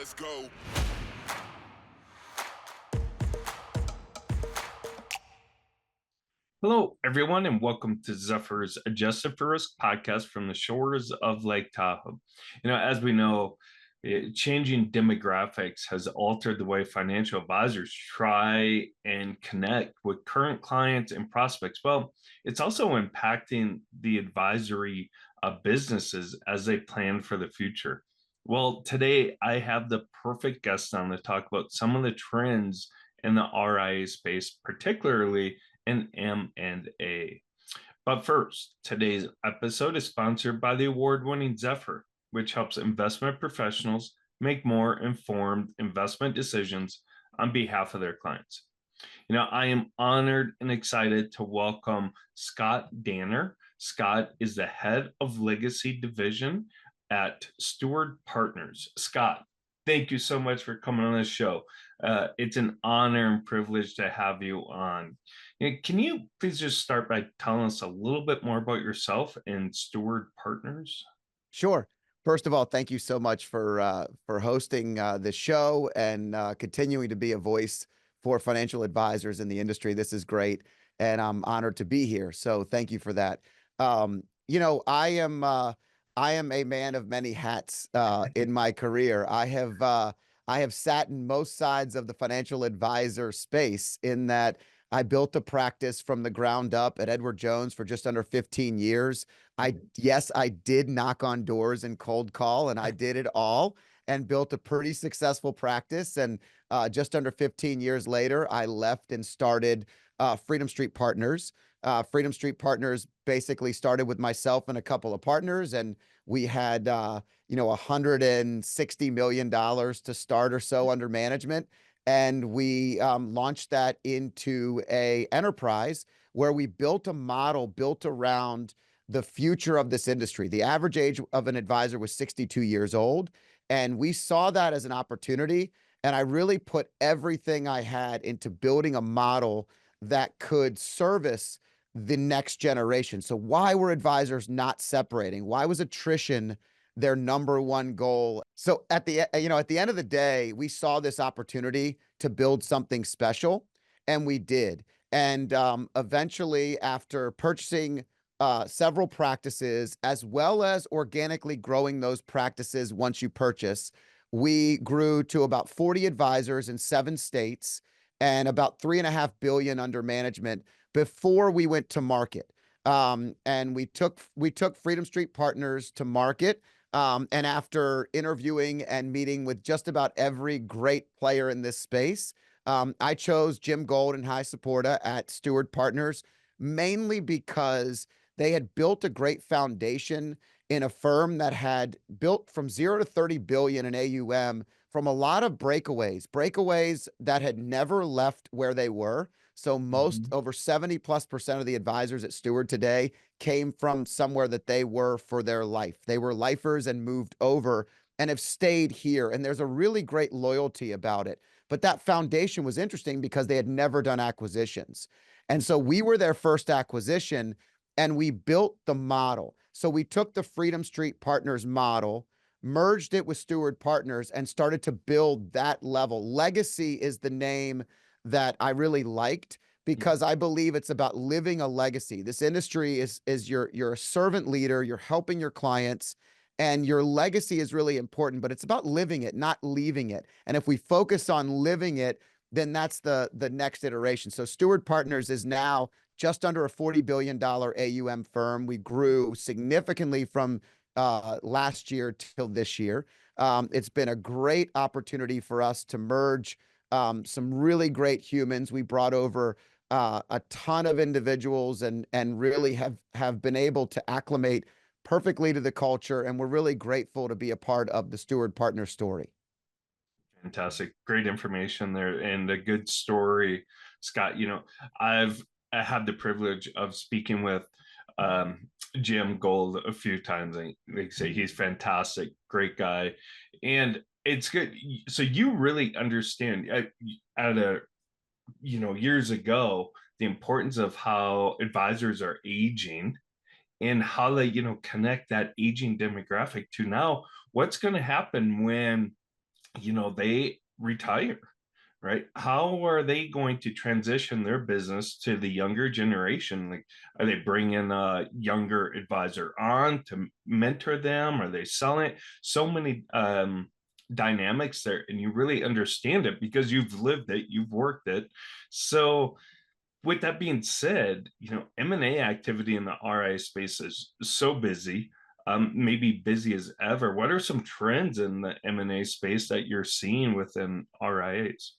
Let's go. Hello, everyone, and welcome to Zephyr's Adjusted for Risk podcast from the shores of Lake Tahoe. As we know, changing demographics has altered the way financial advisors try and connect with current clients and prospects. Well, it's also impacting the advisory businesses as they plan for the future. Well, today I have the perfect guest on to talk about some of the trends in the RIA space, particularly and M&A. But first, today's episode is sponsored by the award-winning Zephyr, which helps investment professionals make more informed investment decisions on behalf of their clients. I am honored and excited to welcome Scott Danner. Scott is the head of Legacy Division at Steward Partners. Scott, thank you so much for coming on this show. It's an honor and privilege to have you on. Can you please just start by telling us a little bit more about yourself and Steward Partners? Sure. First of all, thank you so much for hosting this show and continuing to be a voice for financial advisors in the industry. This is great, and I'm honored to be here. So thank you for that. I am a man of many hats in my career. I have sat in most sides of the financial advisor space in that I built a practice from the ground up at Edward Jones for just under 15 years. Yes, I did knock on doors and cold call, and I did it all and built a pretty successful practice. And just under 15 years later, I left and started Freedom Street Partners. Freedom Street Partners basically started with myself and a couple of partners, and we had $160 million to start or so under management. And we launched that into a enterprise where we built a model built around the future of this industry. The average age of an advisor was 62 years old, and we saw that as an opportunity. And I really put everything I had into building a model that could service the next generation. So why were advisors not separating? Why was attrition their number one goal? So at the end of the day, we saw this opportunity to build something special, and we did. And eventually, after purchasing several practices, as well as organically growing those practices once you purchase, we grew to about 40 advisors in 7 states and about $3.5 billion under management before we went to market. And we took Freedom Street Partners to market. And after interviewing and meeting with just about every great player in this space, I chose Jim Gold and High Supporta at Steward Partners, mainly because they had built a great foundation in a firm that had built from 0 to 30 billion in AUM from a lot of breakaways that had never left where they were. So over 70+% of the advisors at Steward today came from somewhere that they were for their life. They were lifers and moved over and have stayed here. And there's a really great loyalty about it. But that foundation was interesting because they had never done acquisitions. And so we were their first acquisition, and we built the model. So we took the Freedom Street Partners model, merged it with Steward Partners, and started to build that level. Legacy is the name that I really liked because I believe it's about living a legacy. This industry is you're a servant leader, you're helping your clients, and your legacy is really important, but it's about living it, not leaving it. And if we focus on living it, then that's the next iteration. So Steward Partners is now just under a $40 billion AUM firm. We grew significantly from last year till this year. It's been a great opportunity for us to merge some really great humans. We brought over a ton of individuals and really have been able to acclimate perfectly to the culture. And we're really grateful to be a part of the Steward Partner story. Fantastic. Great information there and a good story, Scott. I had the privilege of speaking with Jim Gold a few times. They say he's fantastic, great guy. And it's good. So you really understand years ago, the importance of how advisors are aging and how they, connect that aging demographic to now what's going to happen when they retire, right? How are they going to transition their business to the younger generation? Like, are they bringing a younger advisor on to mentor them? Are they selling it? So many dynamics there, and you really understand it because you've lived it, you've worked it. So with that being said, M&A activity in the RIA space is so busy, maybe busy as ever. What are some trends in the M&A space that you're seeing within RIAs?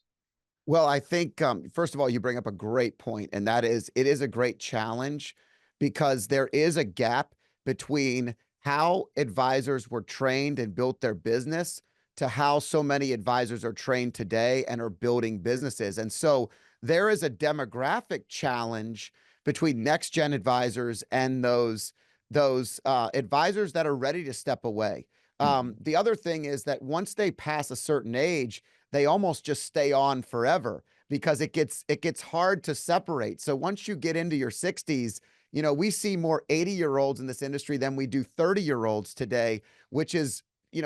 Well, I think, first of all, you bring up a great point, and that is it is a great challenge because there is a gap between how advisors were trained and built their business to how so many advisors are trained today and are building businesses. And so there is a demographic challenge between next gen advisors and those advisors that are ready to step away. Mhm. The other thing is that once they pass a certain age, they almost just stay on forever because it gets hard to separate. So once you get into your 60s, we see more 80-year-olds in this industry than we do 30-year-olds today, which is,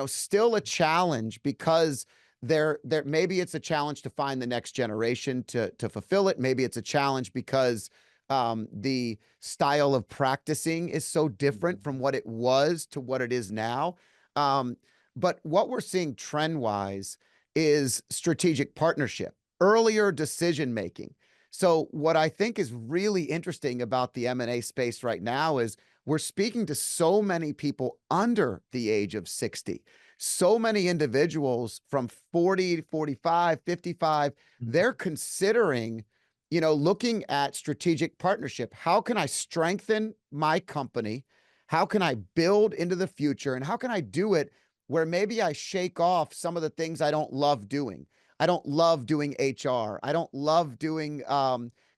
still a challenge because there maybe it's a challenge to find the next generation to fulfill it. Maybe it's a challenge because the style of practicing is so different from what it was to what it is now. Um, but what we're seeing trend wise is strategic partnership, earlier decision making. So what I think is really interesting about the M&A space right now is we're speaking to so many people under the age of 60. So many individuals from 40, 45, 55, Mhm. they're considering, looking at strategic partnership. How can I strengthen my company? How can I build into the future? And how can I do it where maybe I shake off some of the things I don't love doing? I don't love doing HR. I don't love doing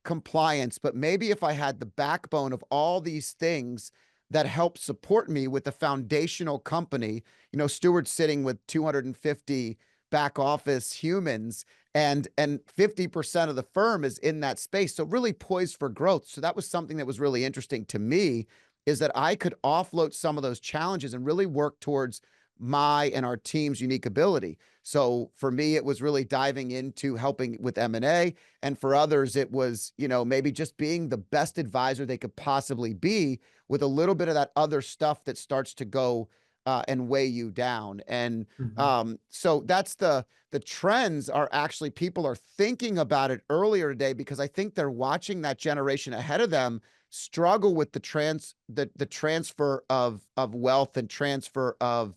compliance, but maybe if I had the backbone of all these things that help support me with a foundational company, Steward's sitting with 250 back office humans and 50% of the firm is in that space. So really poised for growth. So that was something that was really interesting to me is that I could offload some of those challenges and really work towards my and our team's unique ability. So for me, it was really diving into helping with M&A. And for others, it was, maybe just being the best advisor they could possibly be with a little bit of that other stuff that starts to go and weigh you down. And Mhm. so that's the trends are actually people are thinking about it earlier today because I think they're watching that generation ahead of them struggle with the transfer of wealth and transfer of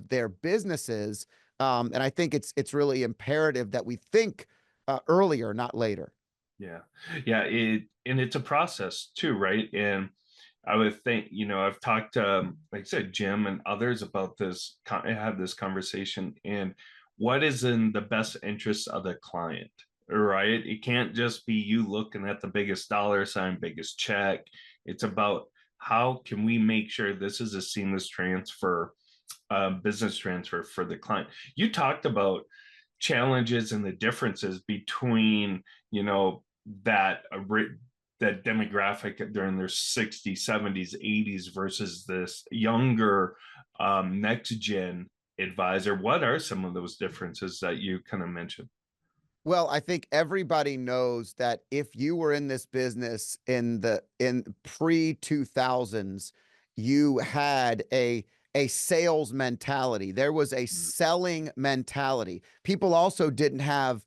their businesses. And I think it's really imperative that we think earlier, not later. Yeah. Yeah. And it's a process too, right? And I would think, I've talked to, like I said, Jim and others about this, I have this conversation, and what is in the best interest of the client, right? It can't just be you looking at the biggest dollar sign, biggest check. It's about how can we make sure this is a seamless transfer, business transfer for the client. You talked about challenges and the differences between, you know, that that demographic during their 60s, 70s, 80s versus this younger next gen advisor. What are some of those differences that you kind of mentioned? Well, I think everybody knows that if you were in this business in pre 2000s, you had a sales mentality. There was a Mm. selling mentality. People also didn't have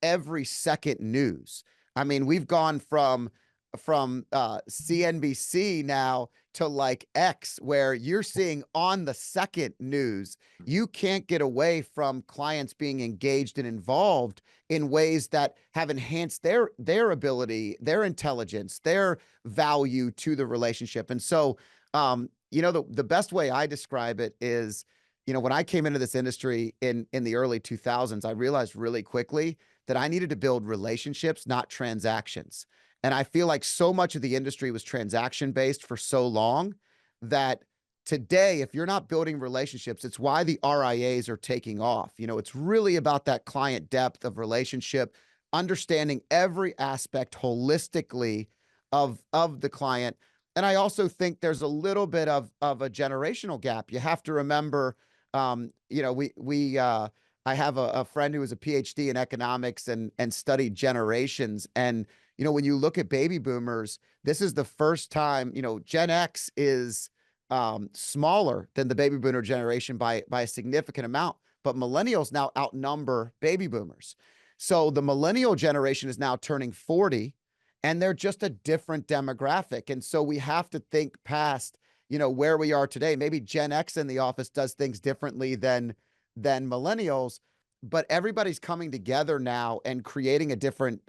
every second news. I mean, we've gone from CNBC now to like X, where you're seeing on the second news. You can't get away from clients being engaged and involved in ways that have enhanced their ability, their intelligence, their value to the relationship. And so, the best way I describe it is, when I came into this industry in the early 2000s, I realized really quickly that I needed to build relationships, not transactions. And I feel like so much of the industry was transaction based for so long that today, if you're not building relationships, it's why the RIAs are taking off. It's really about that client depth of relationship, understanding every aspect holistically of the client. And I also think there's a little bit of a generational gap. You have to remember, we I have a friend who was a PhD in economics and studied generations. And, when you look at baby boomers, this is the first time, Gen X is smaller than the baby boomer generation by a significant amount, but millennials now outnumber baby boomers. So the millennial generation is now turning 40, and they're just a different demographic. And so we have to think past, where we are today. Maybe Gen X in the office does things differently than millennials, but everybody's coming together now and creating a different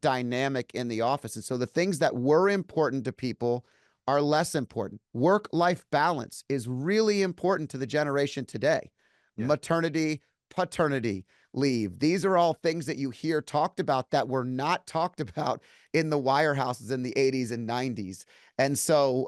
dynamic in the office. And so the things that were important to people are less important. Work-life balance is really important to the generation today. Yeah. Maternity, paternity leave. These are all things that you hear talked about that were not talked about in the wirehouses in the 80s and 90s. And so,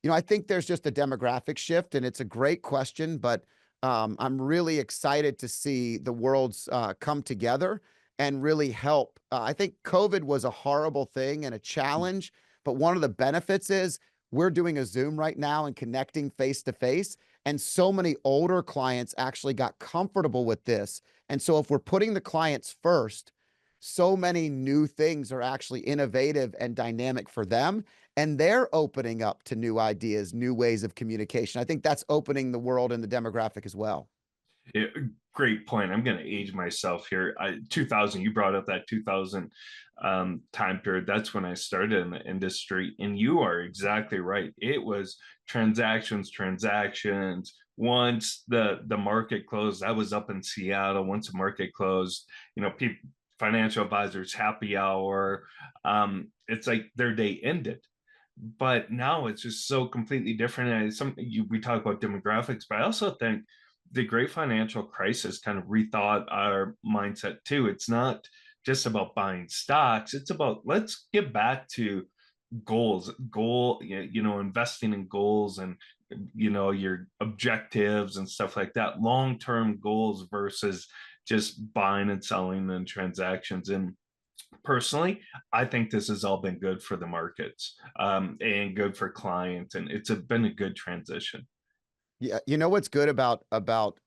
I think there's just a demographic shift, and it's a great question, but I'm really excited to see the worlds come together and really help. I think COVID was a horrible thing and a challenge, but one of the benefits is we're doing a Zoom right now and connecting face to face. And so many older clients actually got comfortable with this. And so if we're putting the clients first, so many new things are actually innovative and dynamic for them. And they're opening up to new ideas, new ways of communication. I think that's opening the world and the demographic as well. Yeah, great point. I'm going to age myself here. 2000, you brought up that 2000 time period. That's when I started in the industry. And you are exactly right. It was transactions, transactions. Once the market closed, I was up in Seattle. Once the market closed, people, financial advisors, happy hour. It's like their day ended. But now it's just so completely different. And we talk about demographics, but I also think the great financial crisis kind of rethought our mindset too. It's not just about buying stocks. It's about, let's get back to investing in goals and, your objectives and stuff like that, long-term goals versus just buying and selling and transactions. And personally, I think this has all been good for the markets, and good for clients. And been a good transition. Yeah, what's good about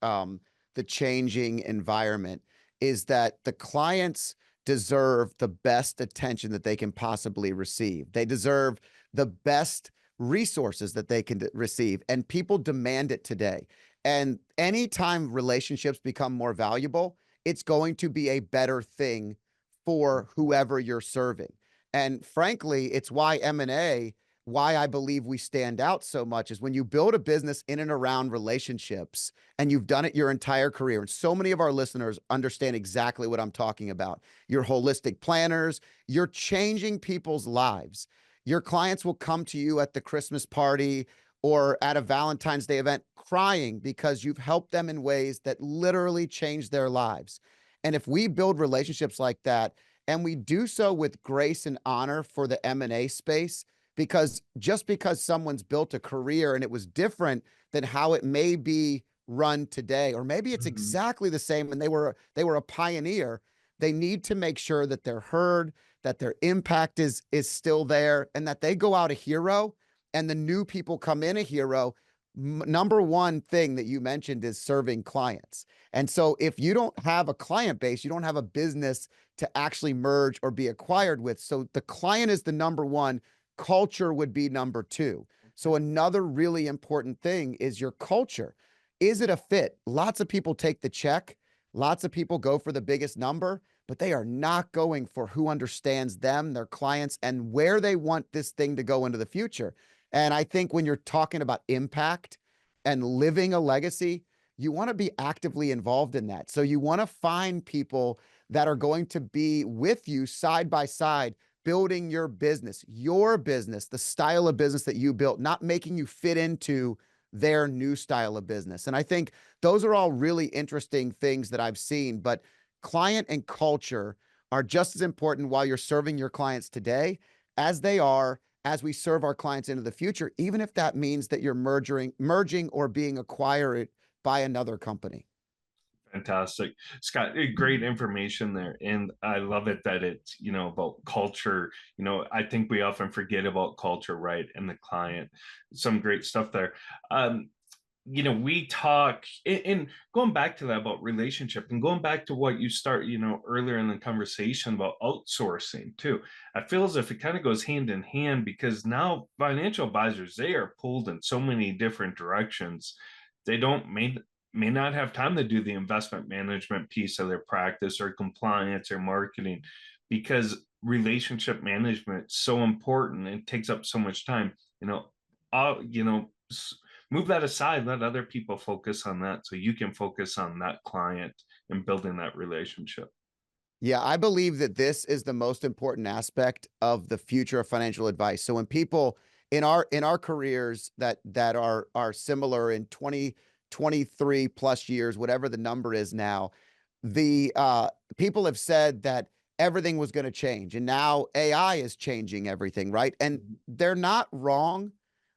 the changing environment is that the clients deserve the best attention that they can possibly receive. They deserve the best resources that they can receive, and people demand it today. And anytime relationships become more valuable, it's going to be a better thing for whoever you're serving. And frankly, it's why M&A, why I believe we stand out so much is when you build a business in and around relationships and you've done it your entire career. And so many of our listeners understand exactly what I'm talking about. You're holistic planners, you're changing people's lives. Your clients will come to you at the Christmas party or at a Valentine's Day event crying because you've helped them in ways that literally change their lives. And if we build relationships like that, and we do so with grace and honor for the M&A space, because just because someone's built a career and it was different than how it may be run today, or maybe it's Mhm. exactly the same and they were a pioneer, they need to make sure that they're heard, that their impact is still there, and that they go out a hero and the new people come in a hero. Number one thing that you mentioned is serving clients. And so if you don't have a client base, you don't have a business to actually merge or be acquired with. So the client is the number one. Culture would be number two. So another really important thing is your culture. Is it a fit? Lots of people take the check. Lots of people go for the biggest number, but they are not going for who understands them, their clients, and where they want this thing to go into the future. And I think when you're talking about impact and living a legacy, you want to be actively involved in that. So you want to find people that are going to be with you side by side, building your business, the style of business that you built, not making you fit into their new style of business. And I think those are all really interesting things that I've seen, but client and culture are just as important while you're serving your clients today as they are as we serve our clients into the future, even if that means that you're merging or being acquired by another company. Fantastic. Scott, great information there. And I love it that it's, about culture. I think we often forget about culture, right? And the client. Some great stuff there. Um, we talk and going back to that about relationship and going back to what you start, earlier in the conversation about outsourcing too. I feel as if it kind of goes hand in hand because now financial advisors, they are pulled in so many different directions. They don't may not have time to do the investment management piece of their practice or compliance or marketing because relationship management is so important and takes up so much time. All, move that aside, let other people focus on that so you can focus on that client and building that relationship. Yeah, I believe that this is the most important aspect of the future of financial advice. So when people in our careers that are similar in 23 plus years, whatever the number is now, the people have said that everything was going to change and now AI is changing everything, right? And Mhm. they're not wrong,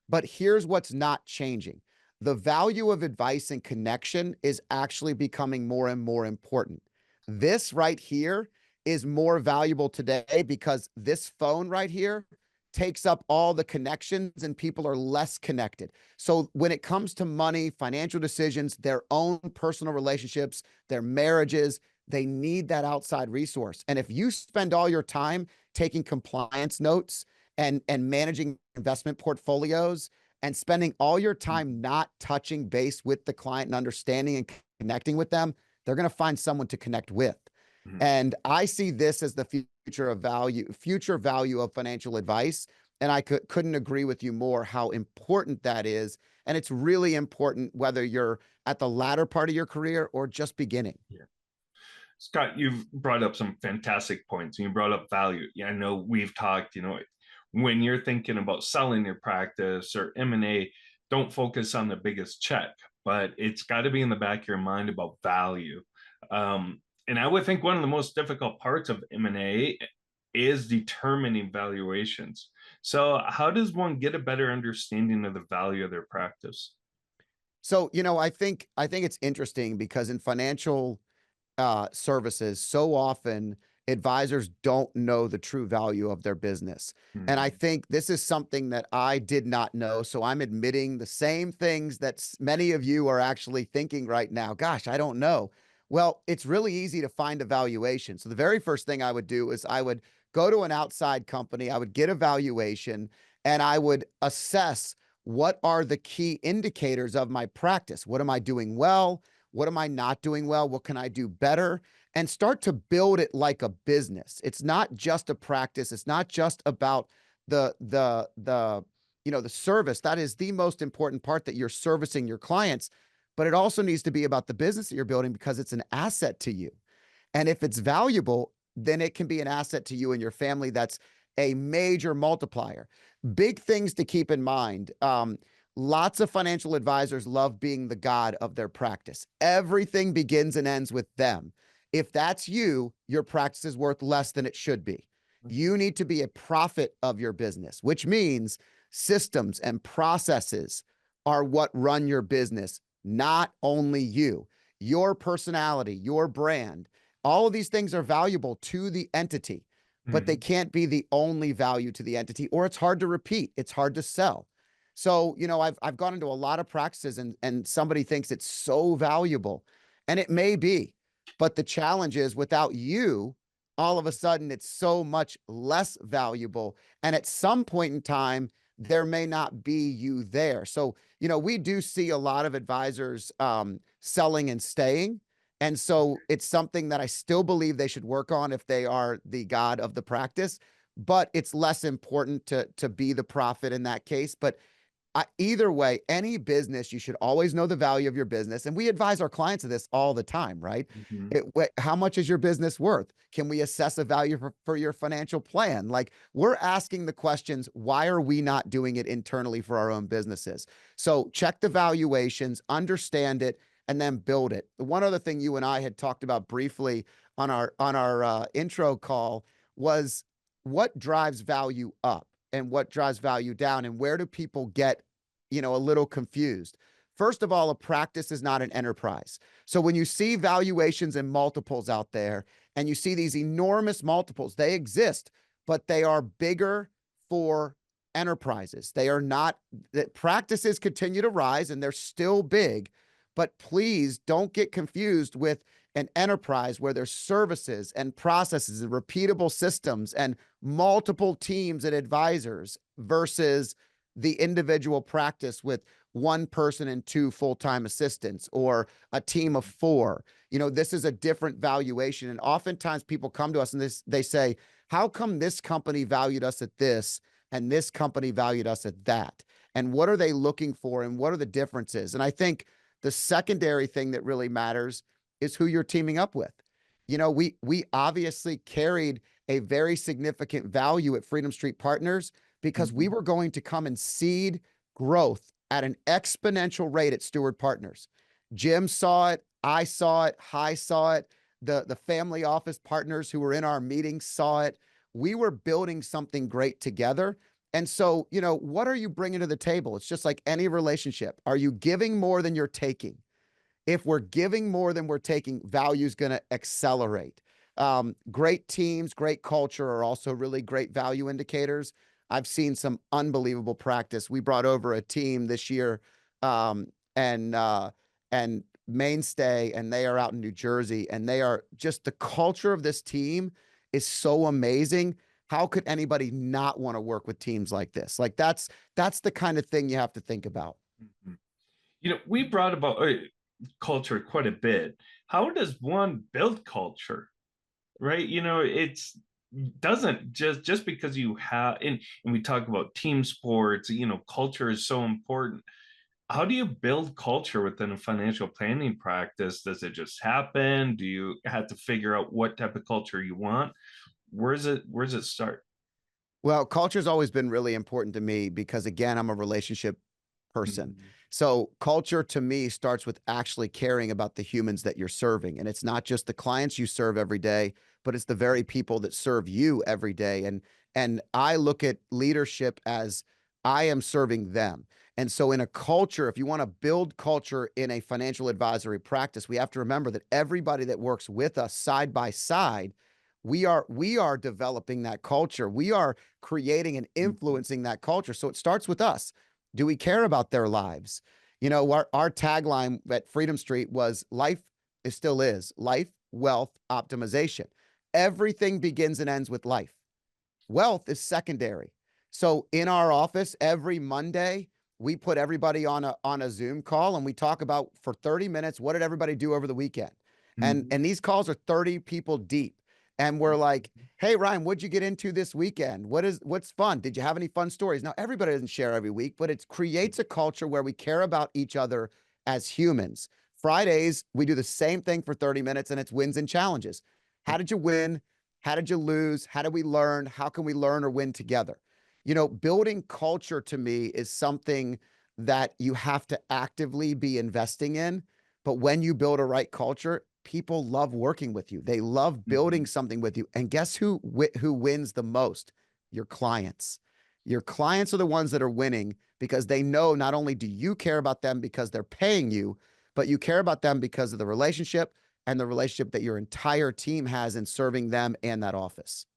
but here's what's not changing. The value of advice and connection is actually becoming more and more important. This right here is more valuable today because this phone right here takes up all the connections and people are less connected. So when it comes to money, financial decisions, their own personal relationships, their marriages, they need that outside resource. And if you spend all your time taking compliance notes and managing investment portfolios and spending all your time not touching base with the client and understanding and connecting with them, they're going to find someone to connect with. Mhm. And I see this as the future value of financial advice. And I couldn't agree with you more how important that is. And it's really important whether you're at the latter part of your career or just beginning. Yeah. Scott, you've brought up some fantastic points. You brought up value. Yeah, I know we've talked, when you're thinking about selling your practice or M&A, don't focus on the biggest check, but it's got to be in the back of your mind about value. And I would think one of the most difficult parts of M&A is determining valuations. So, how does one get a better understanding of the value of their practice? So, I think it's interesting because in financial services, so often advisors don't know the true value of their business. And I Mhm. think this is something that I did not know. So I'm admitting the same things that many of you are actually thinking right now. Gosh, I don't know. Well, it's really easy to find a valuation. So the very first thing I would do is I would go to an outside company, I would get a valuation, and I would assess what are the key indicators of my practice. What am I doing well? What am I not doing well? What can I do better? And start to build it like a business. It's not just a practice. It's not just about the service. That is the most important part, that you're servicing your clients, but it also needs to be about the business that you're building because it's an asset to you. And if it's valuable, then it can be an asset to you and your family. That's a major multiplier. Big things to keep in mind. Lots of financial advisors love being the god of their practice. Everything begins and ends with them. If that's you, your practice is worth less than it should be. You need to be a prophet of your business, which means systems and processes are what run your business, not only you. Your personality, your brand, all of these things are valuable to the entity, but they Mhm. can't be the only value to the entity, or it's hard to repeat. It's hard to sell. So, I've gone into a lot of practices and somebody thinks it's so valuable, and it may be, but the challenge is without you, all of a sudden it's so much less valuable. And at some point in time, there may not be you there. So, we do see a lot of advisors selling and staying. And so it's something that I still believe they should work on if they are the god of the practice, but it's less important to be the prophet in that case. But either way, any business, you should always know the value of your business. And we advise our clients of this all the time, right? Mhm. How much is your business worth? Can we assess a value for your financial plan? Like, we're asking the questions, why are we not doing it internally for our own businesses? So check the valuations, understand it, and then build it. The one other thing you and I had talked about briefly on our intro call was what drives value up and what drives value down, and where do people get a little confused. First of all, a practice is not an enterprise. So when you see valuations and multiples out there and you see these enormous multiples, they exist, but they are bigger for enterprises. They are not, the practices continue to rise and they're still big, but please don't get confused with an enterprise where there's services and processes and repeatable systems and multiple teams and advisors versus the individual practice with one person and two full-time assistants or a team of four. You know, this is a different valuation. And oftentimes people come to us and they say, how come this company valued us at this and this company valued us at that? And what are they looking for and what are the differences? And I think the secondary thing that really matters is who you're teaming up with. You know, we obviously carried a very significant value at Freedom Street Partners because we were going to come and seed growth at an exponential rate at Steward Partners. Jim saw it, I saw it, Hi saw it, the family office partners who were in our meetings saw it. We were building something great together. And so, you know, what are you bringing to the table? It's just like any relationship. Are you giving more than you're taking? If we're giving more than we're taking, value is going to accelerate. Great teams, great culture are also really great value indicators. I've seen some unbelievable practice. We brought over a team this year, and Mainstay, and they are out in New Jersey, and they are just, the culture of this team is so amazing. How could anybody not want to work with teams like this? Like that's the kind of thing you have to think about. You know, we brought about culture quite a bit. How does one build culture? Right? You know, it's doesn't just because you have, and we talk about team sports, you know, culture is so important. How do you build culture within a financial planning practice? Does it just happen? Do you have to figure out what type of culture you want? Where's it start? Well, culture's always been really important to me because, again, I'm a relationship person. Mhm. So culture to me starts with actually caring about the humans that you're serving. And it's not just the clients you serve every day, but it's the very people that serve you every day. And I look at leadership as I am serving them. And so in a culture, if you want to build culture in a financial advisory practice, we have to remember that everybody that works with us side by side, we are developing that culture. We are creating and influencing that culture. So it starts with us. Do we care about their lives? You know, our tagline at Freedom Street was life, it still is life, wealth, optimization. Everything begins and ends with life. Wealth is secondary. So in our office every Monday, we put everybody on a Zoom call and we talk about for 30 minutes, what did everybody do over the weekend? And these calls are 30 people deep. And we're like, hey, Ryan, what'd you get into this weekend? What's fun? Did you have any fun stories? Now, everybody doesn't share every week, but it creates a culture where we care about each other as humans. Fridays, we do the same thing for 30 minutes and it's wins and challenges. How did you win? How did you lose? How did we learn? How can we learn or win together? You know, building culture to me is something that you have to actively be investing in. But when you build a right culture, people love working with you. They love building something with you. And guess who wins the most? Your clients. Your clients are the ones that are winning because they know not only do you care about them because they're paying you, but you care about them because of the relationship and the relationship that your entire team has in serving them and that office.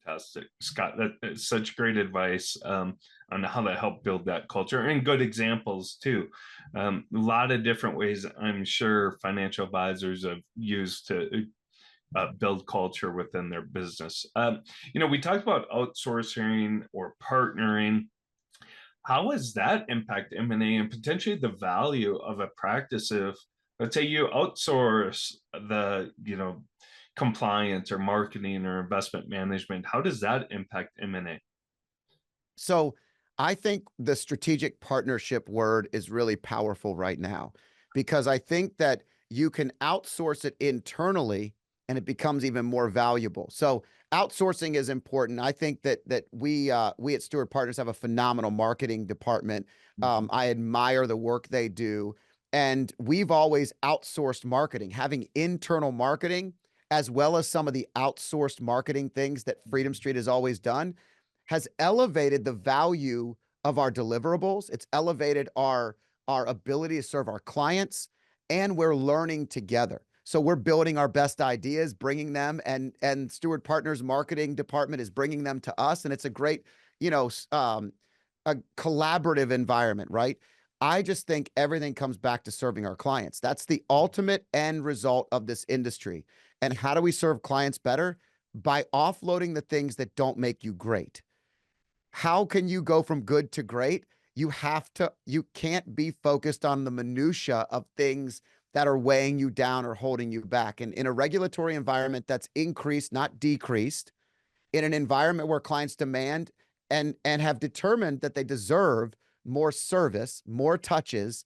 Fantastic, Scott. That's such great advice on how to help build that culture and good examples too. A lot of different ways I'm sure financial advisors have used to build culture within their business. You know, we talked about outsourcing or partnering. How does that impact M&A and potentially the value of a practice if, let's say, you outsource the, you know, compliance or marketing or investment management? How does that impact M&A? So I think the strategic partnership word is really powerful right now because I think that you can outsource it internally and it becomes even more valuable. So outsourcing is important. I think that we at Steward Partners have a phenomenal marketing department. Mhm. I admire the work they do, and we've always outsourced marketing, having internal marketing as well as some of the outsourced marketing things that Freedom Street has always done has elevated the value of our deliverables. It's elevated our ability to serve our clients, and we're learning together. So we're building our best ideas, bringing them, and Steward Partners marketing department is bringing them to us, and it's a great, you know, a collaborative environment, right? I just think everything comes back to serving our clients. That's the ultimate end result of this industry. And how do we serve clients better? By offloading the things that don't make you great. How can you go from good to great? You can't be focused on the minutia of things that are weighing you down or holding you back. And in a regulatory environment that's increased, not decreased, in an environment where clients demand and have determined that they deserve more service, more touches,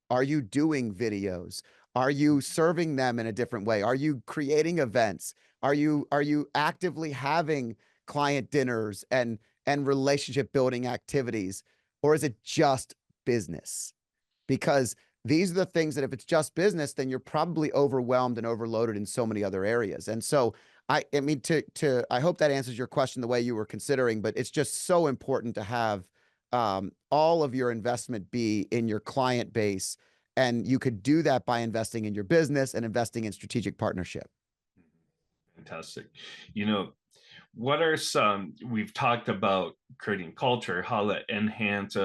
are you doing videos? Are you serving them in a different way? Are you creating events? Are you actively having client dinners and relationship building activities? Or is it just business? Because these are the things that if it's just business, then you're probably overwhelmed and overloaded in so many other areas. And so I mean, I hope that answers your question the way you were considering, but it's just so important to have all of your investment be in your client base. And you could do that by investing in your business and investing in strategic partnership. Fantastic. You know, what are some, we've talked about creating culture, how to enhance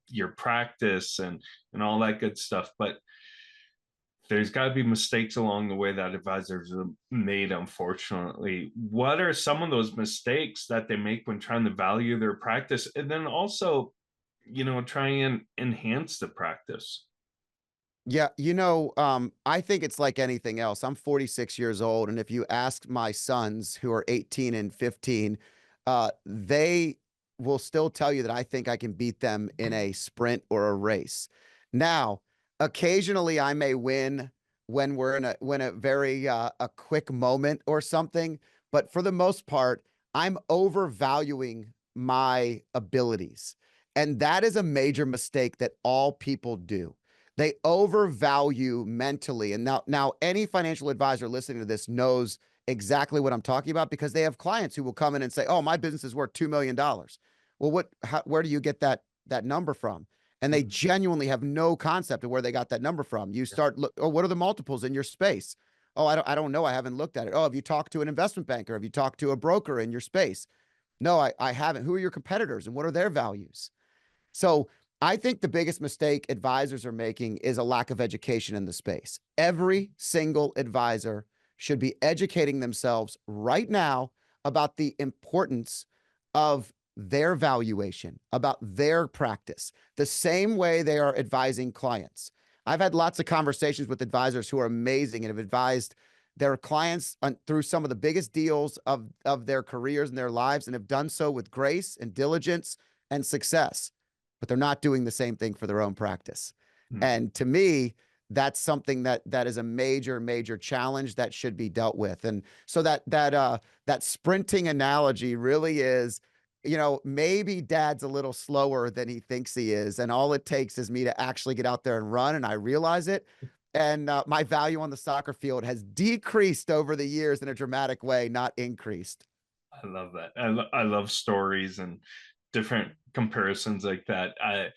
your practice and all that good stuff, but there's got to be mistakes along the way that advisors have made, unfortunately. What are some of those mistakes that they make when trying to value their practice, and then also, try and enhance the practice? Yeah, I think it's like anything else. I'm 46 years old, and if you ask my sons who are 18 and 15, they will still tell you that I think I can beat them in a sprint or a race. Now, occasionally I may win when we're in a very a quick moment or something, but for the most part, I'm overvaluing my abilities. And that is a major mistake that all people do. They overvalue mentally. And now any financial advisor listening to this knows exactly what I'm talking about because they have clients who will come in and say, "Oh, my business is worth $2 million." Well, where do you get that number from? And they Mhm. genuinely have no concept of where they got that number from. You start look, oh, what are the multiples in your space? Oh, I don't know. I haven't looked at it. Oh, have you talked to an investment banker? Have you talked to a broker in your space? No, I haven't. Who are your competitors and what are their values? So I think the biggest mistake advisors are making is a lack of education in the space. Every single advisor should be educating themselves right now about the importance of their valuation, about their practice, the same way they are advising clients. I've had lots of conversations with advisors who are amazing and have advised their clients through some of the biggest deals of their careers and their lives and have done so with grace and diligence and success, but they're not doing the same thing for their own practice. Mhm. And to me, that's something that is a major challenge that should be dealt with. And so that sprinting analogy really is, maybe dad's a little slower than he thinks he is, and all it takes is me to actually get out there and run, and I realize it. And my value on the soccer field has decreased over the years in a dramatic way, not increased. I love that. I love stories and different comparisons like that. I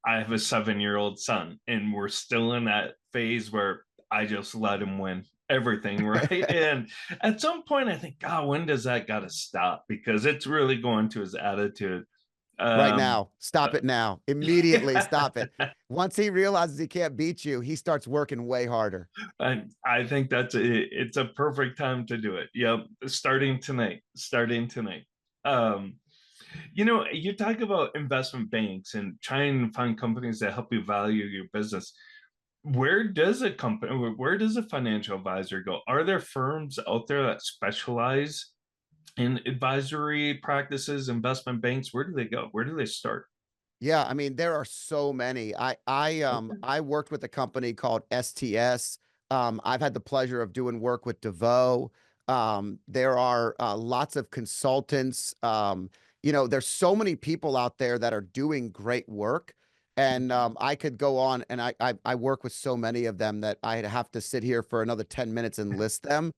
have a 7-year-old son, and we're still in that phase where I just let him win everything, right? And at some point, I think, God, when does that got to stop? Because it's really going to his attitude. Right Um, now. Stop it now. Immediately stop it. Once he realizes he can't beat you, he starts working way harder. I think it's a perfect time to do it. Yep, starting tonight. Starting tonight. Um, you talk about investment banks and trying to find companies that help you value your business. Where does a financial advisor go? Are there firms out there that specialize in advisory practices, investment banks? Where do they go? Where do they start? Yeah, I mean, there are so many. Okay. I worked with a company called STS. I've had the pleasure of doing work with DeVoe. There are lots of consultants. There's so many people out there that are doing great work. And I could go on, and I work with so many of them that I'd have to sit here for another 10 minutes and list them,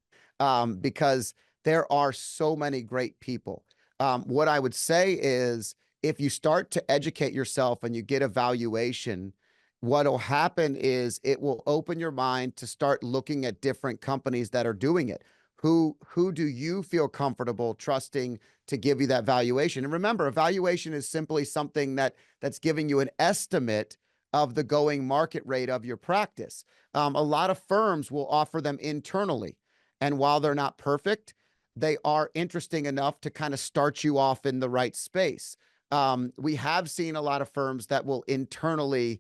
because there are so many great people. What I would say is, if you start to educate yourself and you get a valuation, what'll happen is it will open your mind to start looking at different companies that are doing it. who do you feel comfortable trusting to give you that valuation? And remember, a valuation is simply something that's giving you an estimate of the going market rate of your practice. A lot of firms will offer them internally, and while they're not perfect, they are interesting enough to kind of start you off in the right space. We have seen a lot of firms that will internally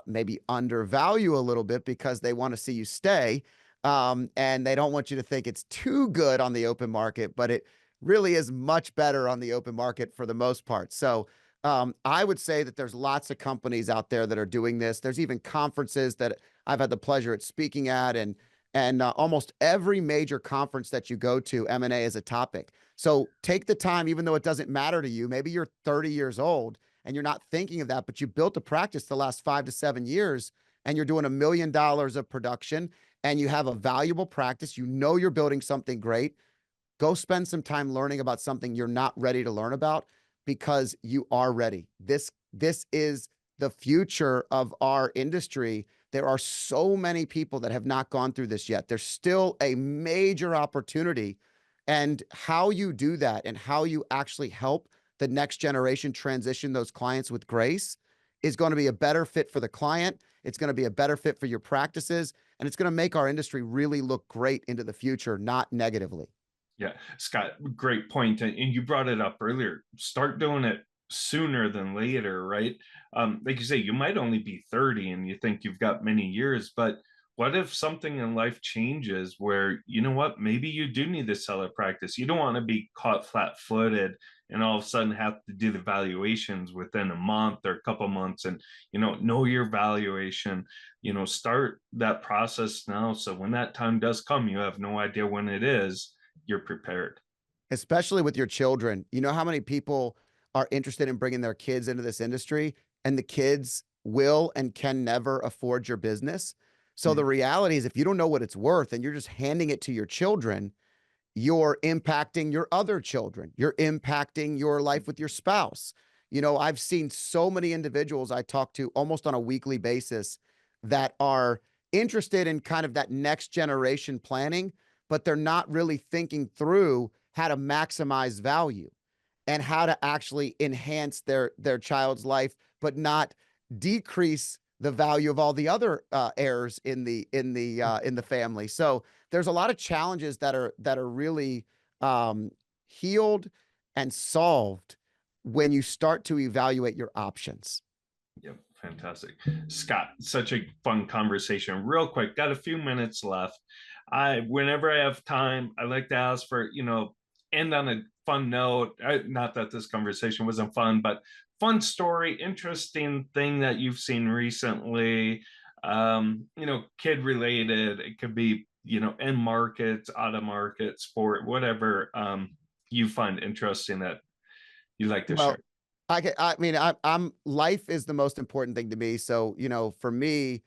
maybe undervalue a little bit because they want to see you stay. And they don't want you to think it's too good on the open market, but it really is much better on the open market for the most part. So I would say that there's lots of companies out there that are doing this. There's even conferences that I've had the pleasure at speaking at, and almost every major conference that you go to, M&A is a topic. So take the time, even though it doesn't matter to you. Maybe you're 30 years old and you're not thinking of that, but you built a practice the last 5 to 7 years, and you're doing $1 million of production, and you have a valuable practice. You know you're building something great. Go spend some time learning about something you're not ready to learn about, because you are ready. This is the future of our industry. There are so many people that have not gone through this yet. There's still a major opportunity, and how you do that and how you actually help the next generation transition those clients with grace is going to be a better fit for the client. It's going to be a better fit for your practices, and it's going to make our industry really look great into the future, not negatively. Yeah, Scott, great point. And you brought it up earlier. Start doing it sooner than later, right? Like you say, you might only be 30 and you think you've got many years, but what if something in life changes where, you know what, maybe you do need to sell a practice. You don't want to be caught flat-footed and all of a sudden have to do the valuations within a month or a couple months, and, know your valuation. Start that process now. So when that time does come, you have no idea when it is, you're prepared. Especially with your children. You know how many people are interested in bringing their kids into this industry, and the kids will and can never afford your business? So the Mhm. reality is, if you don't know what it's worth and you're just handing it to your children, you're impacting your other children. You're impacting your life with your spouse. I've seen so many individuals I talk to almost on a weekly basis that are interested in kind of that next generation planning, but they're not really thinking through how to maximize value and how to actually enhance their child's life, but not decrease the value of all the other heirs in the family. So there's a lot of challenges that are really healed and solved when you start to evaluate your options. Yep, fantastic. Scott, such a fun conversation. Real quick, got a few minutes left. Whenever I have time, I like to ask for, end on a fun note. Not that this conversation wasn't fun, but fun story, interesting thing that you've seen recently, kid related. It could be, in markets, out of market, sport, whatever you find interesting that you like to share. Well, I mean, I'm life is the most important thing to me. So, for me,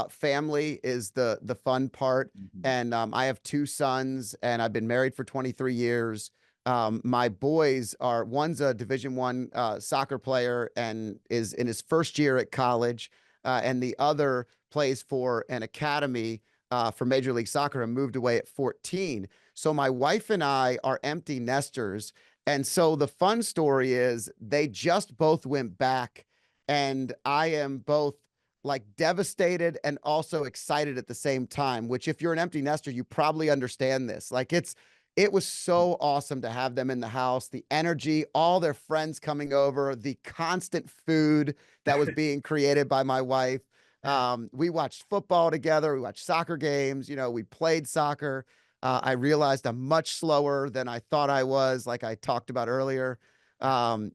family is the fun part. Mhm. And I have 2 sons, and I've been married for 23 years. My boys are one's a Division 1 soccer player and is in his first year at college, and the other plays for an academy for Major League Soccer and moved away at 14. So my wife and I are empty nesters, and so the fun story is they just both went back, and I am both like devastated and also excited at the same time, which, if you're an empty nester, you probably understand this. Like, it was so awesome to have them in the house, the energy, all their friends coming over, the constant food that was being created by my wife. We watched football together. We watched soccer games. We played soccer. I realized I'm much slower than I thought I was, like I talked about earlier. I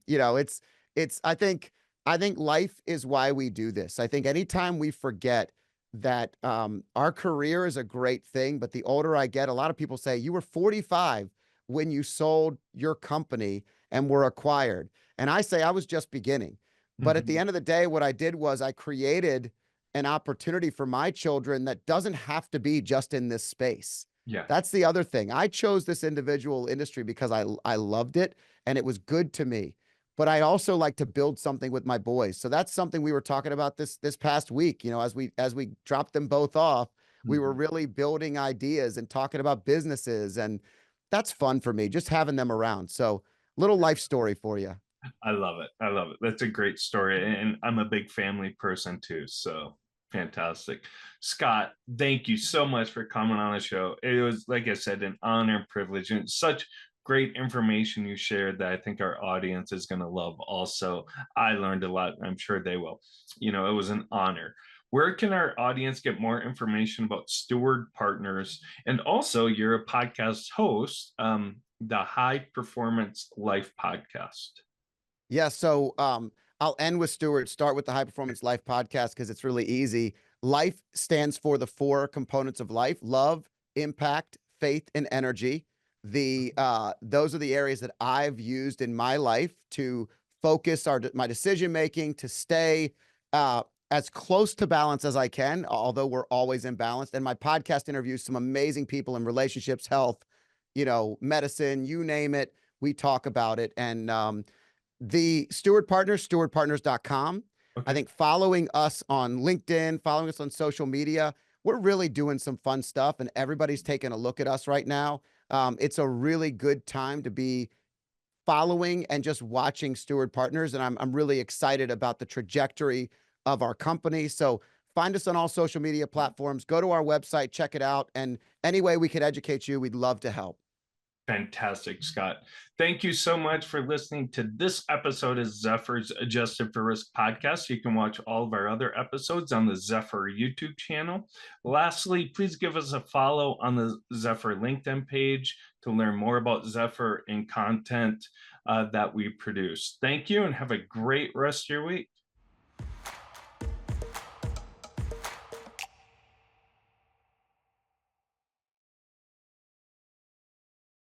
think life is why we do this. I think anytime we forget that our career is a great thing, but the older I get, a lot of people say, you were 45 when you sold your company and were acquired. And I say I was just beginning. But at the Mhm. end of the day, what I did was I created an opportunity for my children that doesn't have to be just in this space. Yeah. That's the other thing. I chose this individual industry because I loved it and it was good to me. But I also like to build something with my boys. So that's something we were talking about this past week. As we dropped them both off, We were Mhm. really building ideas and talking about businesses. And that's fun for me, just having them around. So, little life story for you. I love it. I love it. That's a great story. And I'm a big family person too. So fantastic. Scott, thank you so much for coming on the show. It was, like I said, an honor and privilege, and such great information you shared that I think our audience is going to love also. I learned a lot. I'm sure they will. It was an honor. Where can our audience get more information about Steward Partners? And also, you're a podcast host, the High Performance Life podcast. Yeah, so I'll end with Stewart, start with the High Performance Life podcast because it's really easy. Life stands for the four components of life: love, impact, faith, and energy. The those are the areas that I've used in my life to focus my decision making, to stay as close to balance as I can, although we're always imbalanced. And my podcast interviews some amazing people in relationships, health, medicine, you name it. We talk about it. And the Steward Partners, stewardpartners.com. I Okay. think following us on LinkedIn, following us on social media, we're really doing some fun stuff, and everybody's taking a look at us right now. It's a really good time to be following and just watching Steward Partners, and I'm really excited about the trajectory of our company. So find us on all social media platforms. Go to our website, check it out, and any way we could educate you, we'd love to help. Fantastic, Scott. Thank you so much for listening to this episode of Zephyr's Adjusted for Risk podcast. You can watch all of our other episodes on the Zephyr YouTube channel. Lastly, please give us a follow on the Zephyr LinkedIn page to learn more about Zephyr and content that we produce. Thank you and have a great rest of your week.